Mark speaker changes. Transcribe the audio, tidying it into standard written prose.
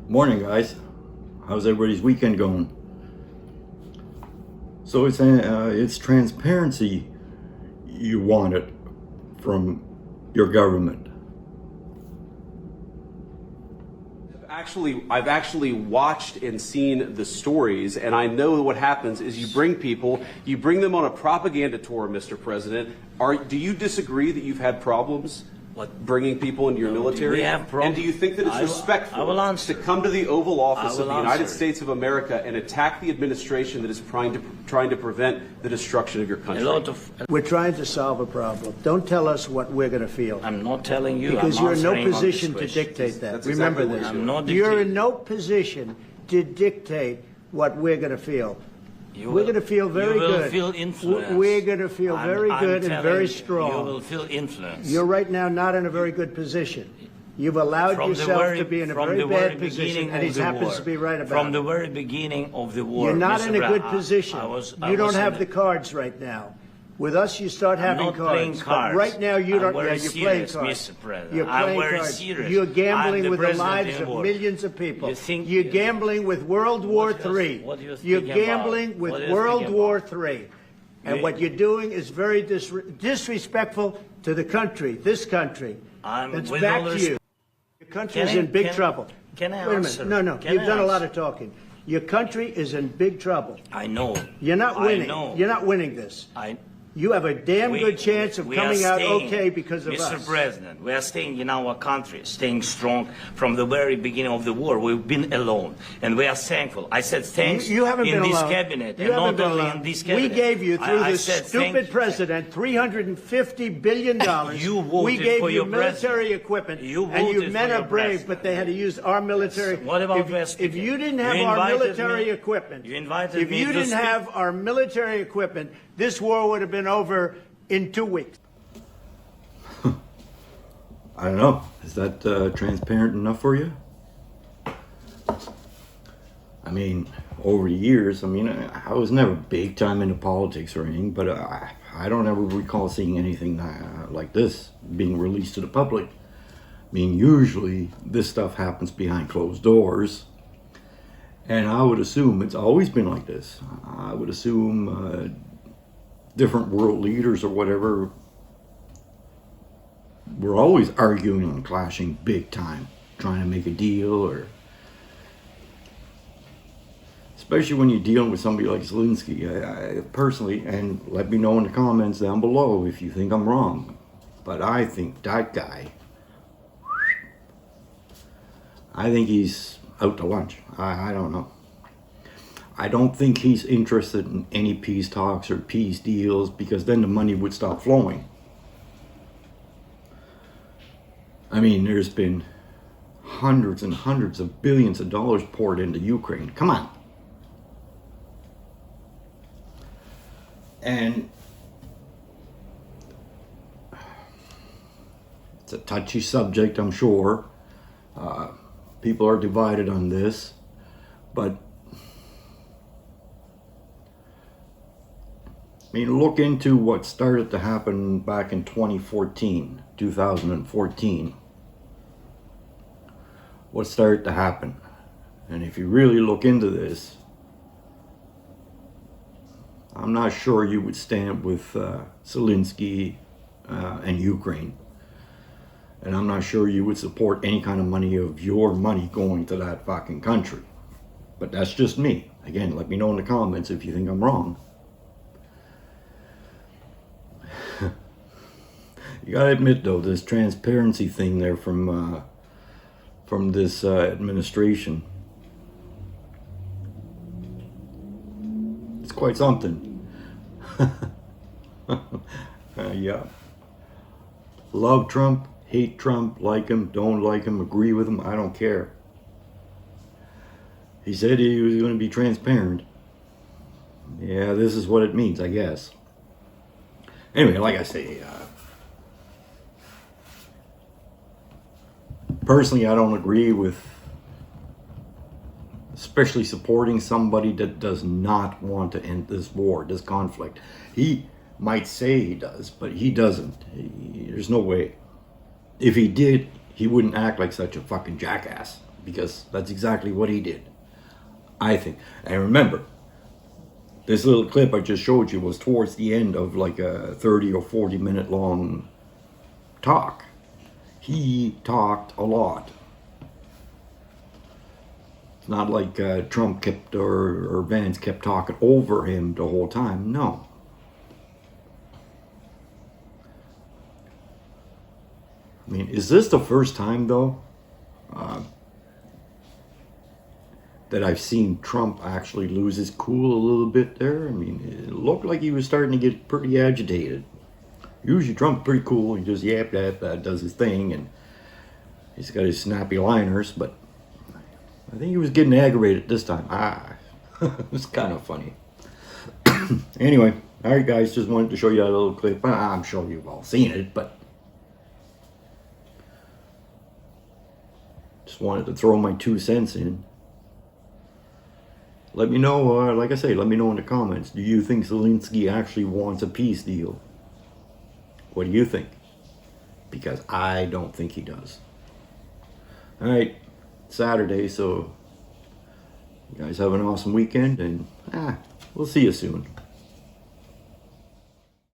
Speaker 1: Morning, guys. How's everybody's weekend going? So it's transparency you wanted from your government.
Speaker 2: I've actually watched and seen the stories, and I know what happens is you bring them on a propaganda tour, Mr. President. Do you disagree that you've had problems? Bringing people into your military?
Speaker 3: We have problems.
Speaker 2: And do you think that it's respectful to come to the Oval Office of the United States of America and attack the administration that is trying to prevent the destruction of your country?
Speaker 4: We're trying to solve a problem. Don't tell us what we're going to feel.
Speaker 3: I'm not telling you.
Speaker 4: Because
Speaker 3: I'm
Speaker 4: you're in no
Speaker 3: answering on
Speaker 4: position
Speaker 3: this
Speaker 4: to
Speaker 3: question.
Speaker 4: dictate that.
Speaker 2: That's
Speaker 4: Remember
Speaker 2: exactly
Speaker 4: this.
Speaker 2: what
Speaker 3: I'm not
Speaker 4: You're in
Speaker 3: dictating.
Speaker 4: no position to dictate what we're going to feel.
Speaker 3: You
Speaker 4: We're
Speaker 3: will-
Speaker 4: going to feel very
Speaker 3: you will
Speaker 4: good.
Speaker 3: feel influenced.
Speaker 4: We're going to feel very good and very strong.
Speaker 3: You will feel influence.
Speaker 4: You're right now not in a very good position. You've allowed yourself to be in a very bad position, and he happens to be right about
Speaker 3: From
Speaker 4: it.
Speaker 3: the very beginning of the war.
Speaker 4: You're not
Speaker 3: Mr.
Speaker 4: in a good
Speaker 3: Brown,
Speaker 4: position. You don't have the cards right now. With us, you start having
Speaker 3: not playing
Speaker 4: cards.
Speaker 3: cards.
Speaker 4: But right now, you
Speaker 3: I'm
Speaker 4: don't.
Speaker 3: very
Speaker 4: You're playing
Speaker 3: serious,
Speaker 4: cards.
Speaker 3: Mr. President.
Speaker 4: You're
Speaker 3: I'm
Speaker 4: playing
Speaker 3: very
Speaker 4: cards.
Speaker 3: serious.
Speaker 4: You're
Speaker 3: I'm
Speaker 4: gambling
Speaker 3: the
Speaker 4: with the
Speaker 3: president
Speaker 4: lives
Speaker 3: in
Speaker 4: of
Speaker 3: war.
Speaker 4: millions of people.
Speaker 3: You think-
Speaker 4: You're gambling with World War III.
Speaker 3: What are you
Speaker 4: You're
Speaker 3: thinking
Speaker 4: gambling
Speaker 3: about?
Speaker 4: with
Speaker 3: What are you
Speaker 4: World
Speaker 3: thinking
Speaker 4: War
Speaker 3: about?
Speaker 4: III. And what you're doing is very disrespectful to the country, this country. It's
Speaker 3: with
Speaker 4: back
Speaker 3: all
Speaker 4: to you. Your country is in big trouble.
Speaker 3: Can I
Speaker 4: Wait a
Speaker 3: answer?
Speaker 4: minute. No.
Speaker 3: Can
Speaker 4: You've
Speaker 3: I
Speaker 4: done a lot
Speaker 3: answer?
Speaker 4: of talking. Your country is in big trouble.
Speaker 3: I know.
Speaker 4: You're not winning.
Speaker 3: I know.
Speaker 4: You're not winning this. You have a damn good chance of coming out okay because of us.
Speaker 3: Mr. President, we are staying in our country, staying strong from the very beginning of the war. We've been alone, and we are thankful. I said thanks
Speaker 4: You haven't
Speaker 3: in
Speaker 4: been
Speaker 3: this
Speaker 4: alone.
Speaker 3: cabinet,
Speaker 4: You
Speaker 3: and
Speaker 4: haven't
Speaker 3: not
Speaker 4: been
Speaker 3: only
Speaker 4: alone.
Speaker 3: in this cabinet.
Speaker 4: We gave you, through
Speaker 3: I
Speaker 4: this
Speaker 3: said
Speaker 4: stupid president, $350 billion.
Speaker 3: You voted
Speaker 4: we gave
Speaker 3: for
Speaker 4: you
Speaker 3: your
Speaker 4: military
Speaker 3: president.
Speaker 4: equipment,
Speaker 3: You
Speaker 4: and you
Speaker 3: voted
Speaker 4: men
Speaker 3: for
Speaker 4: are
Speaker 3: your
Speaker 4: brave,
Speaker 3: president.
Speaker 4: but they had to use our military.
Speaker 3: What about
Speaker 4: if you didn't have
Speaker 3: You
Speaker 4: our
Speaker 3: invited
Speaker 4: military
Speaker 3: me-
Speaker 4: equipment,
Speaker 3: you invited
Speaker 4: if
Speaker 3: me
Speaker 4: you
Speaker 3: to
Speaker 4: didn't
Speaker 3: speak-
Speaker 4: have our military equipment, this war would have been over in 2 weeks.
Speaker 1: I don't know. Is that transparent enough for you? I mean, over the years, I was never big time into politics or anything, but I don't ever recall seeing anything like this being released to the public. Usually this stuff happens behind closed doors, and I would assume it's always been like this. I would assume different world leaders or whatever were always arguing and clashing big time, trying to make a deal, or especially when you're dealing with somebody like Zelensky. I personally, and let me know in the comments down below if you think I'm wrong, but I think that guy, I think he's out to lunch. I don't know. I don't think he's interested in any peace talks or peace deals, because then the money would stop flowing. There's been hundreds and hundreds of billions of dollars poured into Ukraine. Come on. And it's a touchy subject, I'm sure. People are divided on this, but look into what started to happen back in 2014. What started to happen? And if you really look into this, I'm not sure you would stand with Zelensky and Ukraine. And I'm not sure you would support any kind of money of your money going to that fucking country. But that's just me. Again, let me know in the comments if you think I'm wrong. You gotta admit though, this transparency thing there from this administration, it's quite something. Yeah. Love Trump, hate Trump, like him, don't like him, agree with him, I don't care. He said he was going to be transparent. Yeah, this is what it means, I guess. Anyway, like I say, personally, I don't agree with especially supporting somebody that does not want to end this war, this conflict. He might say he does, but he doesn't. There's no way. If he did, he wouldn't act like such a fucking jackass. because that's exactly what he did, I think. And remember, this little clip I just showed you was towards the end of like a 30 or 40 minute long talk. He talked a lot. It's not like Trump kept or Vance kept talking over him the whole time. No. I mean, is this the first time though that I've seen Trump actually lose his cool a little bit there? I mean, it looked like he was starting to get pretty agitated. Usually Trump's pretty cool. He just does his thing, and he's got his snappy liners, but I think he was getting aggravated this time. It's kind of funny. Anyway, all right, guys, just wanted to show you that little clip. I'm sure you've all seen it, but just wanted to throw my 2 cents in. Let me know, like I say, let me know in the comments. Do you think Zelensky actually wants a peace deal? What do you think? Because I don't think he does. All right, Saturday, so you guys have an awesome weekend, and we'll see you soon.